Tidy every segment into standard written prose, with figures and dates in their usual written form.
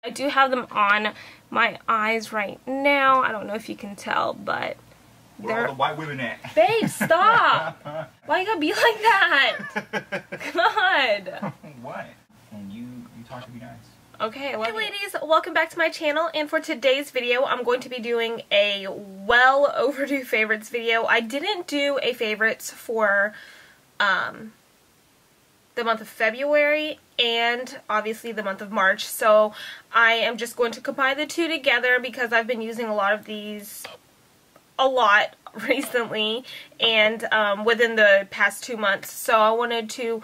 I do have them on my eyes right now. I don't know if you can tell, but where are all the white women at? Babe, stop! Why you gotta be like that? God. What? And you talk to be nice. Okay, well, hey ladies, welcome back to my channel, and for today's video I'm going to be doing a well overdue favorites video. I didn't do a favorites for the month of February and obviously the month of March, so I am just going to combine the two together because I've been using a lot of these recently and within the past 2 months, so I wanted to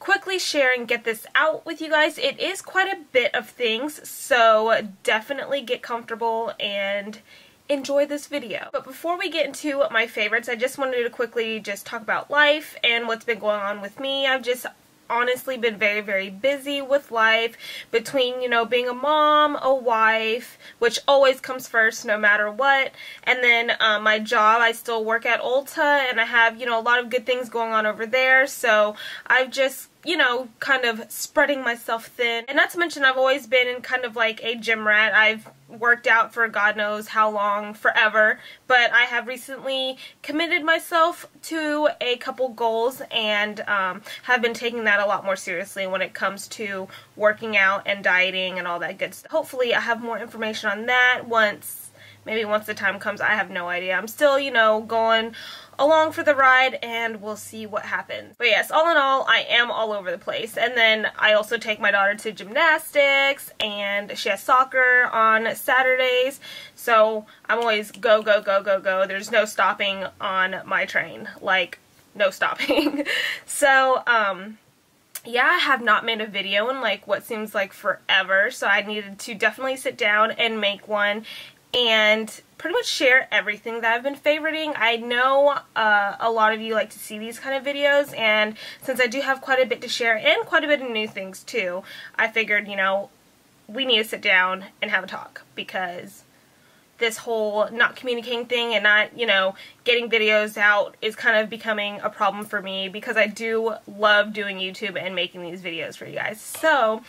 quickly share and get this out with you guys. It is quite a bit of things, so definitely get comfortable and enjoy this video. But before we get into my favorites, I just wanted to quickly just talk about life and what's been going on with me. I've just honestly been very, very busy with life between, you know, being a mom, a wife, which always comes first no matter what, and then my job. I still work at Ulta and I have, you know, a lot of good things going on over there, so I've just, you know, kind of spreading myself thin. And not to mention I've always been in kind of like a gym rat. I've worked out for God knows how long, forever, but I have recently committed myself to a couple goals and have been taking that a lot more seriously when it comes to working out and dieting and all that good stuff. Hopefully I have more information on that maybe once the time comes. I have no idea. I'm still, you know, going along for the ride and we'll see what happens. But yes, all in all, I am all over the place. And then I also take my daughter to gymnastics and she has soccer on Saturdays. So I'm always go, go, go, go, go. There's no stopping on my train. Like, no stopping. So, yeah, I have not made a video in like what seems like forever. So I needed to definitely sit down and make one and pretty much share everything that I've been favoriting. I know a lot of you like to see these kind of videos, and since I do have quite a bit to share and quite a bit of new things too, I figured, you know, we need to sit down and have a talk, because this whole not communicating thing and not, you know, getting videos out is kind of becoming a problem for me, because I do love doing YouTube and making these videos for you guys. So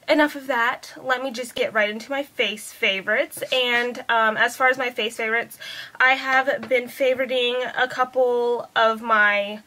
enough of that. Let me just get right into my face favorites. And as far as my face favorites, I have been favoriting a couple of my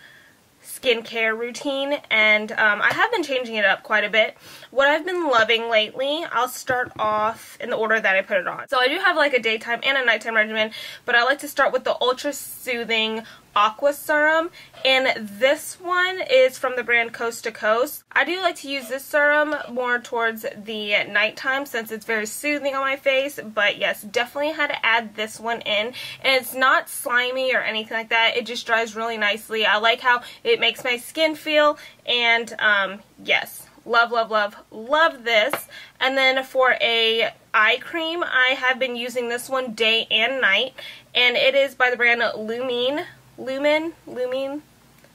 skincare routine, and I have been changing it up quite a bit. What I've been loving lately, I'll start off in the order that I put it on. So I do have like a daytime and a nighttime regimen, but I like to start with the Ultra Soothing Aqua serum, and this one is from the brand Coast to Coast. I do like to use this serum more towards the nighttime since it's very soothing on my face, but yes, definitely had to add this one in, and it's not slimy or anything like that. It just dries really nicely. I like how it makes my skin feel, and yes, love, love, love, love this. And then for a eye cream, I have been using this one day and night, and it is by the brand Lumene,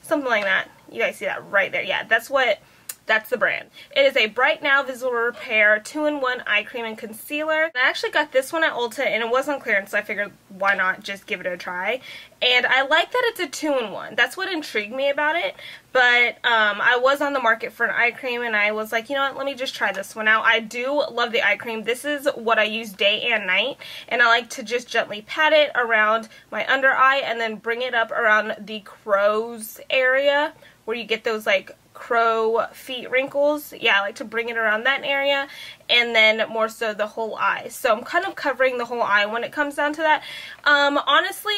something like that. You guys see that right there? Yeah, that's the brand. It is a Bright Now Visible Repair 2-in-1 eye cream and concealer. I actually got this one at Ulta and it was on clearance, so I figured why not just give it a try. And I like that it's a 2-in-1. That's what intrigued me about it. But I was on the market for an eye cream and I was like, you know what, let me just try this one out. I do love the eye cream. This is what I use day and night, and I like to just gently pat it around my under eye and then bring it up around the crow's area where you get those like crow feet wrinkles. Yeah, I like to bring it around that area, and then more so the whole eye. So I'm kind of covering the whole eye when it comes down to that. Honestly,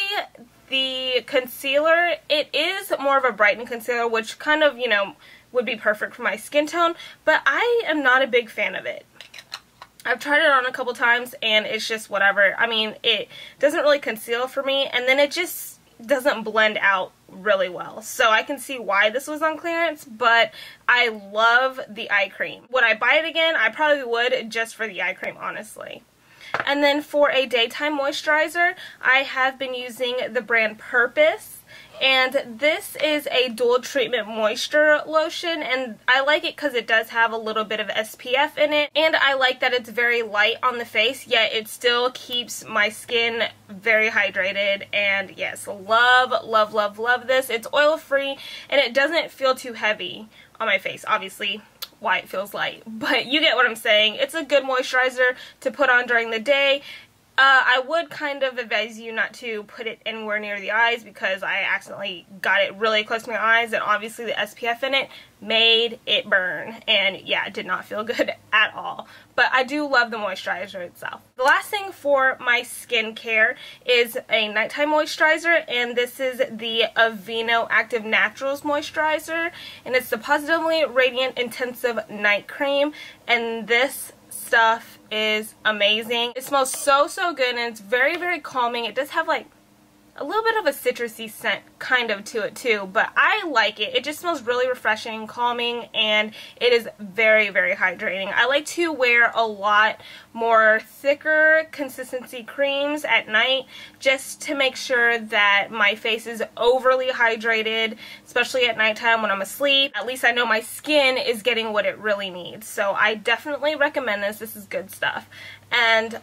the concealer, it is more of a brightened concealer, which kind of, you know, would be perfect for my skin tone, but I am not a big fan of it. I've tried it on a couple times and it's just whatever. I mean, it doesn't really conceal for me, and then it just doesn't blend out really well. So I can see why this was on clearance, but I love the eye cream. Would I buy it again? I probably would, just for the eye cream, honestly. And then for a daytime moisturizer, I have been using the brand Purpose. And this is a dual treatment moisture lotion, and I like it because it does have a little bit of SPF in it, and I like that it's very light on the face, yet it still keeps my skin very hydrated. And yes, love, love, love, love this. It's oil free and it doesn't feel too heavy on my face. Obviously why it feels light. But you get what I'm saying. It's a good moisturizer to put on during the day. I would kind of advise you not to put it anywhere near the eyes because I accidentally got it really close to my eyes, and obviously the SPF in it made it burn, and yeah, it did not feel good at all. But I do love the moisturizer itself. The last thing for my skincare is a nighttime moisturizer, and this is the Aveeno Active Naturals moisturizer, and it's the Positively Radiant Intensive Night Cream, and this stuff is amazing. It smells so good, and it's very calming. It does have like a little bit of a citrusy scent kind of to it too, but I like it. It just smells really refreshing, calming, and it is very hydrating. I like to wear a lot more thicker consistency creams at night just to make sure that my face is overly hydrated, especially at nighttime when I'm asleep. At least I know my skin is getting what it really needs. So I definitely recommend this. This is good stuff. And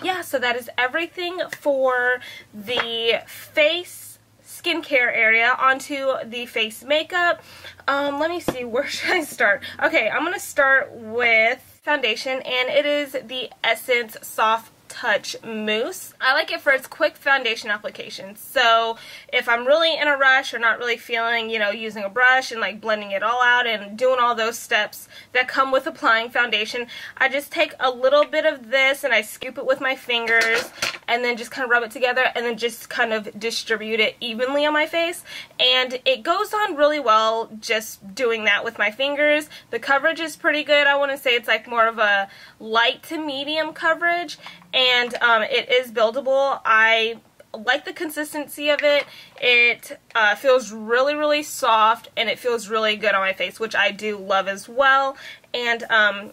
yeah, so that is everything for the face skincare area. Onto the face makeup. Let me see, where should I start? Okay, I'm gonna start with foundation, and it is the Essence Soft Touch Mousse. I like it for its quick foundation application. So if I'm really in a rush or not really feeling, you know, using a brush and like blending it all out and doing all those steps that come with applying foundation, I just take a little bit of this and I scoop it with my fingers and then just kind of rub it together and then just kind of distribute it evenly on my face, and it goes on really well just doing that with my fingers. The coverage is pretty good. I want to say it's like more of a light to medium coverage, and it is buildable. I like the consistency of it. It feels really soft, and it feels really good on my face, which I do love as well. And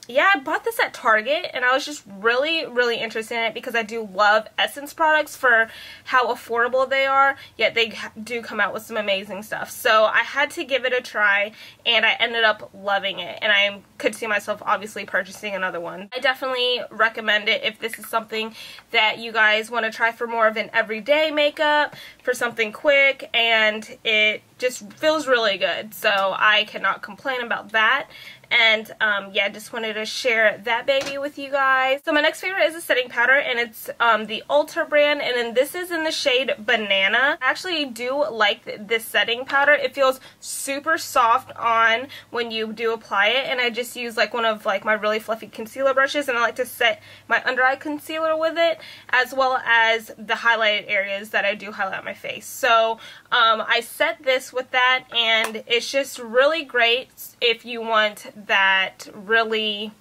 yeah, I bought this at Target, and I was just really interested in it because I do love Essence products for how affordable they are, yet they do come out with some amazing stuff. So I had to give it a try, and I ended up loving it, and I could see myself obviously purchasing another one. I definitely recommend it if this is something that you guys want to try for more of an everyday makeup, for something quick, and it just feels really good. So I cannot complain about that. And yeah, just wanted to share that baby with you guys. So my next favorite is a setting powder, and it's the Ulta brand, and then this is in the shade Banana. I actually do like this setting powder. It feels super soft on when you do apply it, and I just use like one of like my really fluffy concealer brushes, and I like to set my under eye concealer with it, as well as the highlighted areas that I do highlight my face. So I set this with that, and it's just really great if you want that really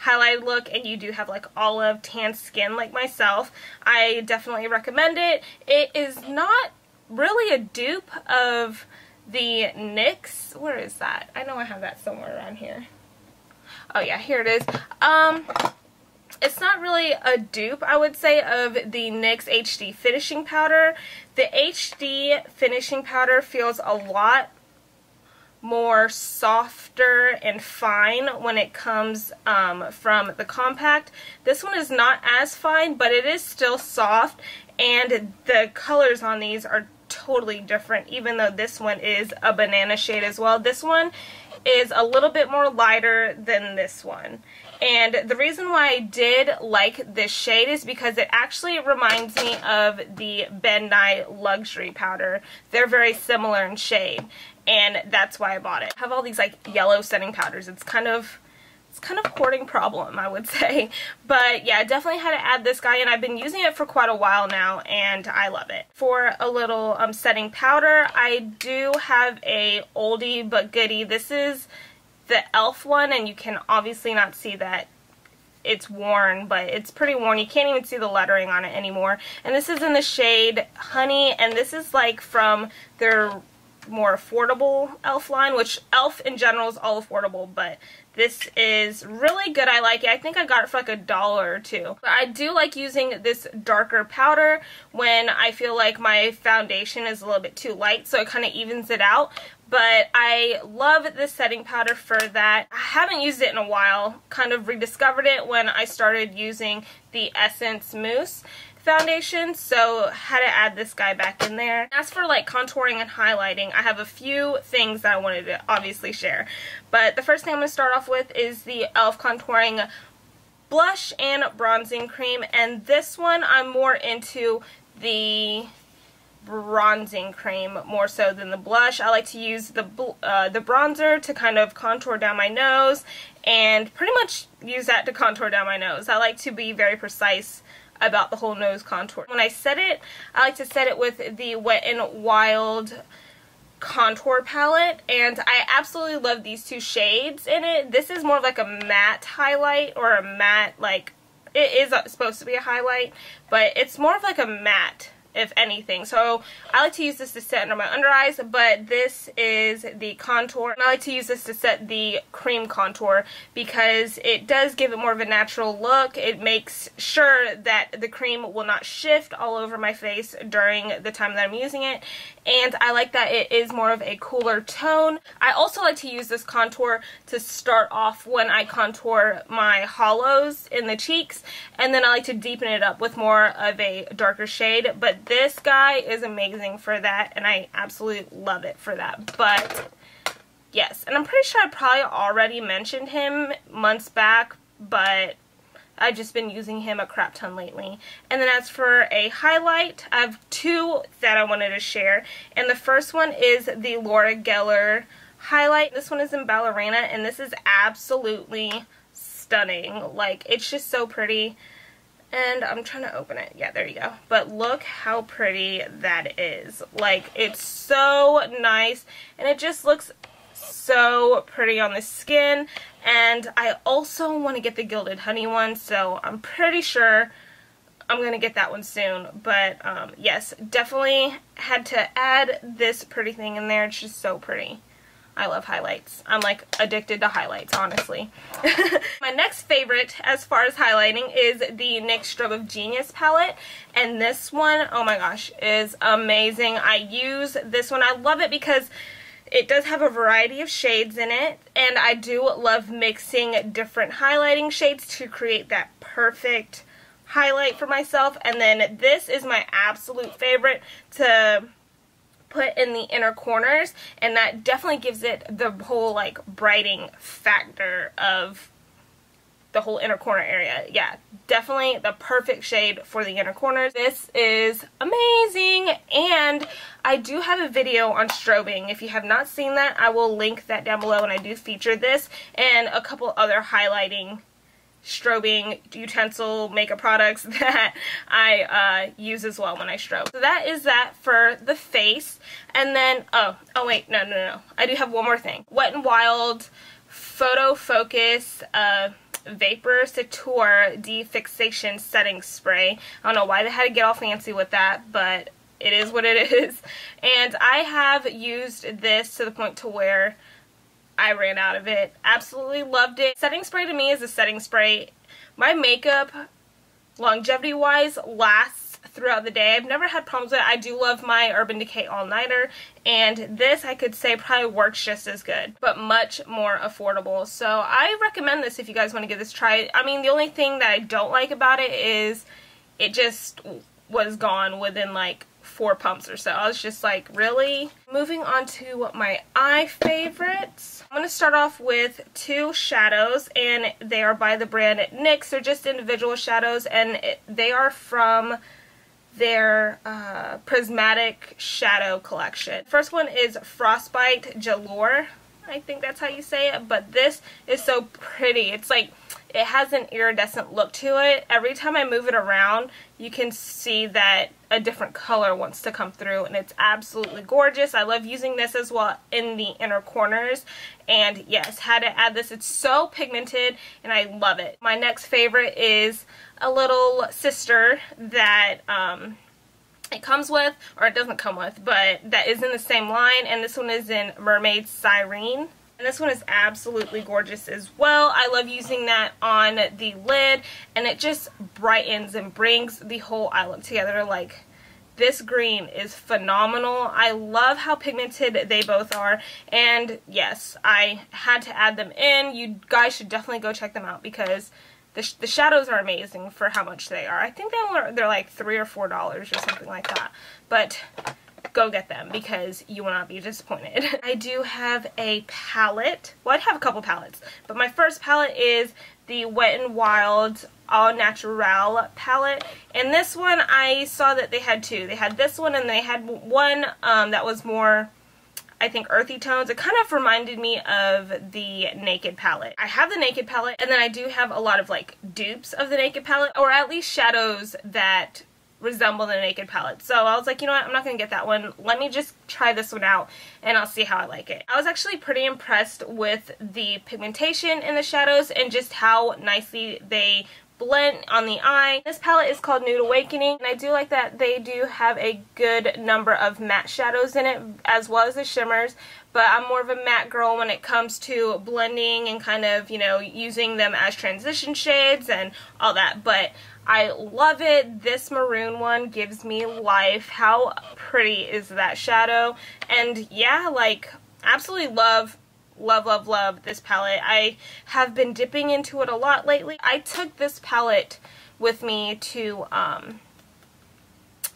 highlighted look and you do have like olive tan skin like myself. I definitely recommend it. It is not really a dupe of the NYX. Where is that? I know I have that somewhere around here. Oh yeah, here it is. It's not really a dupe, I would say, of the NYX HD finishing powder. The HD finishing powder feels a lot more softer and fine when it comes from the compact. This one is not as fine, but it is still soft, and the colors on these are totally different, even though this one is a banana shade as well. This one is a little bit more lighter than this one. And the reason why I did like this shade is because it actually reminds me of the Ben Nye Luxury powder. They're very similar in shade, and that's why I bought it. I have all these like yellow setting powders. It's kind of a hoarding problem, I would say. But yeah, I definitely had to add this guy, and I've been using it for quite a while now, and I love it. For a little setting powder, I do have a oldie but goodie. This is the e.l.f. one, and you can obviously not see that it's worn, but it's pretty worn. You can't even see the lettering on it anymore. And this is in the shade Honey, and this is like from their more affordable e.l.f. line, which e.l.f. in general is all affordable, but this is really good. I like it. I think I got it for like $1 or $2. But I do like using this darker powder when I feel like my foundation is a little bit too light, so it kind of evens it out. But I love this setting powder for that. I haven't used it in a while. Kind of rediscovered it when I started using the Essence Mousse. foundation, so had to add this guy back in there. As for like contouring and highlighting, I have a few things that I wanted to obviously share. But the first thing I'm going to start off with is the e.l.f. contouring blush and bronzing cream, and this one I'm more into the bronzing cream more so than the blush. I like to use the bronzer to kind of contour down my nose, and pretty much use that to contour down my nose. I like to be very precise about the whole nose contour. When I set it, I like to set it with the Wet n Wild contour palette, and I absolutely love these two shades in it. This is more of like a matte highlight, or a matte, like, it is supposed to be a highlight, but it's more of like a matte, if anything. So I like to use this to set under my under eyes, but this is the contour. And I like to use this to set the cream contour because it does give it more of a natural look. It makes sure that the cream will not shift all over my face during the time that I'm using it. And I like that it is more of a cooler tone. I also like to use this contour to start off when I contour my hollows in the cheeks, and then I like to deepen it up with more of a darker shade. But this guy is amazing for that, and I absolutely love it for that. But yes, and I'm pretty sure I probably already mentioned him months back, but I've just been using him a crap ton lately. And then as for a highlight, I have two that I wanted to share. And the first one is the Laura Geller highlight. This one is in Ballerina, and this is absolutely stunning. Like, it's just so pretty. And I'm trying to open it. Yeah, there you go. But look how pretty that is. Like, it's so nice, and it just looks so pretty on the skin. And I also want to get the Gilded Honey one, so I'm pretty sure I'm going to get that one soon. But yes, definitely had to add this pretty thing in there. It's just so pretty. I love highlights. I'm like addicted to highlights, honestly. My next favorite as far as highlighting is the NYX Strobe of Genius palette. And this one, oh my gosh, is amazing. I use this one. I love it because it does have a variety of shades in it, and I do love mixing different highlighting shades to create that perfect highlight for myself. And then this is my absolute favorite to put in the inner corners, and that definitely gives it the whole like brightening factor of the whole inner corner area. Yeah, definitely the perfect shade for the inner corners. This is amazing, and I do have a video on strobing. If you have not seen that, I will link that down below, and I do feature this and a couple other highlighting strobing utensil makeup products that I use as well when I strobe. So that is that for the face. And then, oh wait, no. I do have one more thing. Wet n Wild Photo Focus Vaporisateur Fixation Setting Spray. I don't know why they had to get all fancy with that, but it is what it is. And I have used this to the point to where I ran out of it. Absolutely loved it. Setting spray to me is a setting spray. My makeup, longevity wise, lasts throughout the day. I've never had problems with it. I do love my Urban Decay All-Nighter, and this I could say probably works just as good, but much more affordable. So I recommend this if you guys want to give this a try. I mean, the only thing that I don't like about it is it just was gone within like 4 pumps or so. I was just like, really? Moving on to my eye favorites. I'm going to start off with 2 shadows, and they are by the brand NYX. They're just individual shadows, and they are from their Prismatic shadow collection. First one is Frostbite Gelure. I think that's how you say it, but this is so pretty. It's like, it has an iridescent look to it. Every time I move it around, you can see that a different color wants to come through, and it's absolutely gorgeous. I love using this as well in the inner corners, and yes, had to add this. It's so pigmented, and I love it. My next favorite is a little sister that it comes with, or it doesn't come with, but that is in the same line, and this one is in Mermaid Sirene. And this one is absolutely gorgeous as well. I love using that on the lid, and it just brightens and brings the whole eye look together. Like, this green is phenomenal. I love how pigmented they both are, and yes, I had to add them in. You guys should definitely go check them out because the shadows are amazing for how much they are. I think they're like $3 or $4 or something like that. But go get them because you will not be disappointed. I do have a palette. Well, I have a couple palettes, but my first palette is the Wet n Wild All Naturel palette. And this one, I saw that they had two. They had this one and they had one that was more, I think, earthy tones. It kind of reminded me of the Naked palette. I have the Naked palette, and then I do have a lot of like dupes of the Naked palette, or at least shadows that resemble the Naked palette. So I was like, you know what, I'm not going to get that one. Let me just try this one out and I'll see how I like it. I was actually pretty impressed with the pigmentation in the shadows and just how nicely they blend on the eye. This palette is called Nude Awakening, and I do like that they do have a good number of matte shadows in it as well as the shimmers, but I'm more of a matte girl when it comes to blending and kind of, you know, using them as transition shades and all that. But I love it. This maroon one gives me life. How pretty is that shadow? And yeah, like, absolutely love this palette. I have been dipping into it a lot lately. I took this palette with me to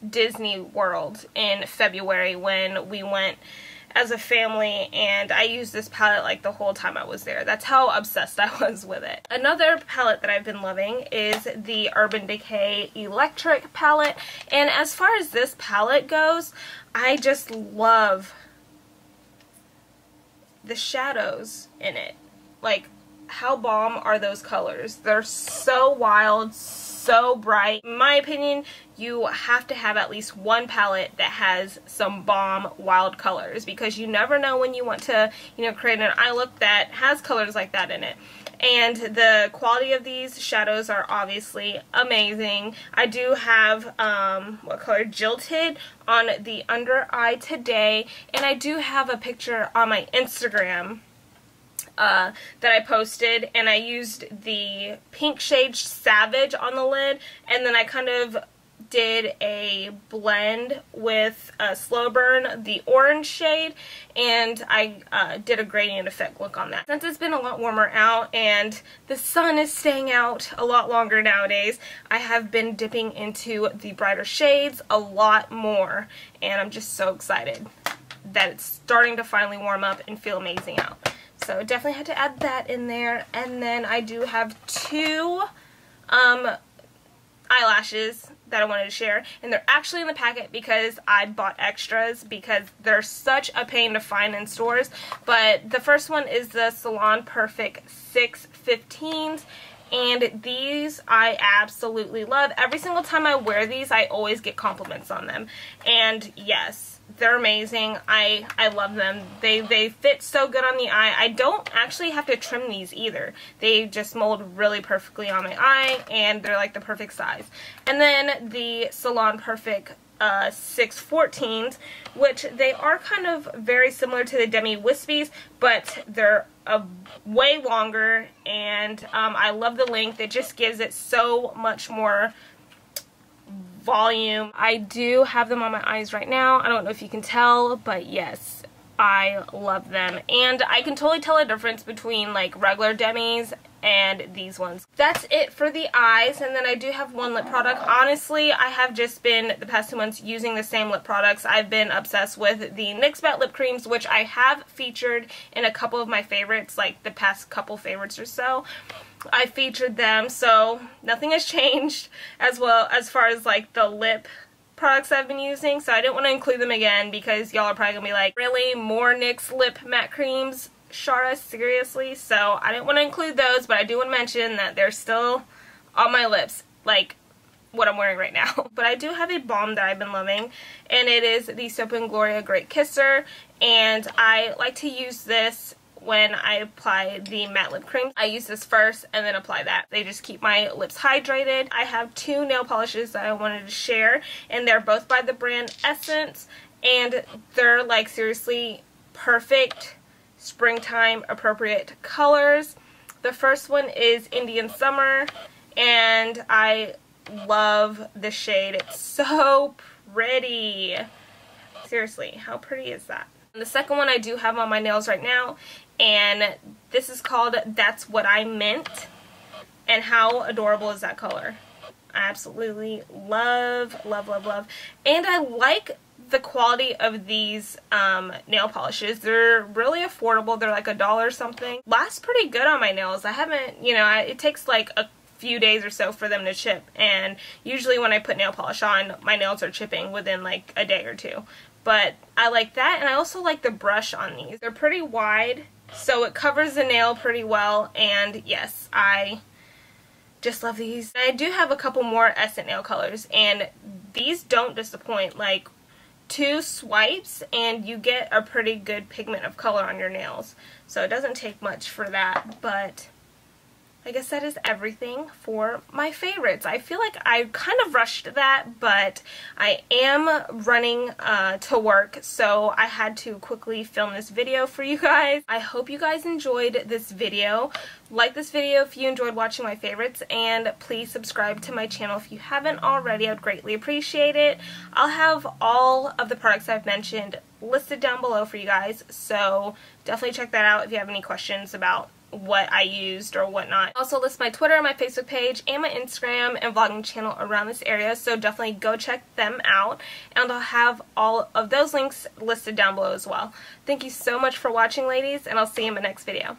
Disney World in February when we went as a family, and I used this palette like the whole time I was there. That's how obsessed I was with it. Another palette that I've been loving is the Urban Decay Electric palette, and as far as this palette goes, I just love the shadows in it. Like, how bomb are those colors? They're so wild, so bright. In my opinion, you have to have at least one palette that has some bomb wild colors, because you never know when you want to, you know, create an eye look that has colors like that in it. And the quality of these shadows are obviously amazing. I do have, what color? Jilted on the under eye today, and I do have a picture on my Instagram that I posted, and I used the pink shade Savage on the lid, and then I kind of did a blend with Slow Burn, the orange shade, and I did a gradient effect look on that. Since it's been a lot warmer out and the sun is staying out a lot longer nowadays, I have been dipping into the brighter shades a lot more, and I'm just so excited that it's starting to finally warm up and feel amazing out. So definitely had to add that in there. And then I do have two eyelashes that I wanted to share, and they're actually in the packet because I bought extras because they're such a pain to find in stores. But the first one is the Salon Perfect 615s, and these I absolutely love. Every single time I wear these, I always get compliments on them, and yes, they're amazing. I love them. They fit so good on the eye. I don't actually have to trim these either. They just mold really perfectly on my eye, and they're like the perfect size. And then the Salon Perfect 614s, which they are kind of very similar to the Demi Wispies, but they're way longer, and I love the length. It just gives it so much more volume. I do have them on my eyes right now. I don't know if you can tell, but yes, I love them. And I can totally tell a difference between like regular Demis and these ones. That's it for the eyes, and then I do have one lip product. Honestly, I have just been the past 2 months using the same lip products. I've been obsessed with the NYX Matte lip creams, which I have featured in a couple of my favorites, like the past couple favorites or so. I featured them, so nothing has changed as well as far as like the lip products I've been using, so I didn't want to include them again because y'all are probably gonna be like, really, more NYX lip matte creams? Shara, seriously? So I didn't want to include those, but I do want to mention that they're still on my lips, like what I'm wearing right now. But I do have a balm that I've been loving, and it is the Soap & Gloria Great Kisser, and I like to use this when I apply the matte lip cream. I use this first and then apply that. They just keep my lips hydrated. I have two nail polishes that I wanted to share, and they're both by the brand Essence, and they're like seriously perfect springtime appropriate colors. The first one is Indian Summer, and I love the shade. It's so pretty. Seriously, how pretty is that? And the second one I do have on my nails right now, and this is called That's What I Meant. And how adorable is that color? I absolutely love, love, love, love. And I like the quality of these nail polishes. They're really affordable. They're like $1 something. Lasts pretty good on my nails. I haven't, you know, it takes like a few days or so for them to chip, and usually when I put nail polish on, my nails are chipping within like a day or two. But I like that, and I also like the brush on these. They're pretty wide, so it covers the nail pretty well, and yes, I just love these. I do have a couple more Essence nail colors, and these don't disappoint. Like 2 swipes and you get a pretty good pigment of color on your nails. So it doesn't take much for that, but I guess that is everything for my favorites. I feel like I kind of rushed that, but I am running to work, so I had to quickly film this video for you guys. I hope you guys enjoyed this video. Like this video if you enjoyed watching my favorites, and please subscribe to my channel if you haven't already. I would greatly appreciate it. I'll have all of the products I've mentioned listed down below for you guys, so definitely check that out if you have any questions about what I used or whatnot. I also list my Twitter, my Facebook page, and my Instagram and vlogging channel around this area, so definitely go check them out, and I'll have all of those links listed down below as well. Thank you so much for watching, ladies, and I'll see you in my next video.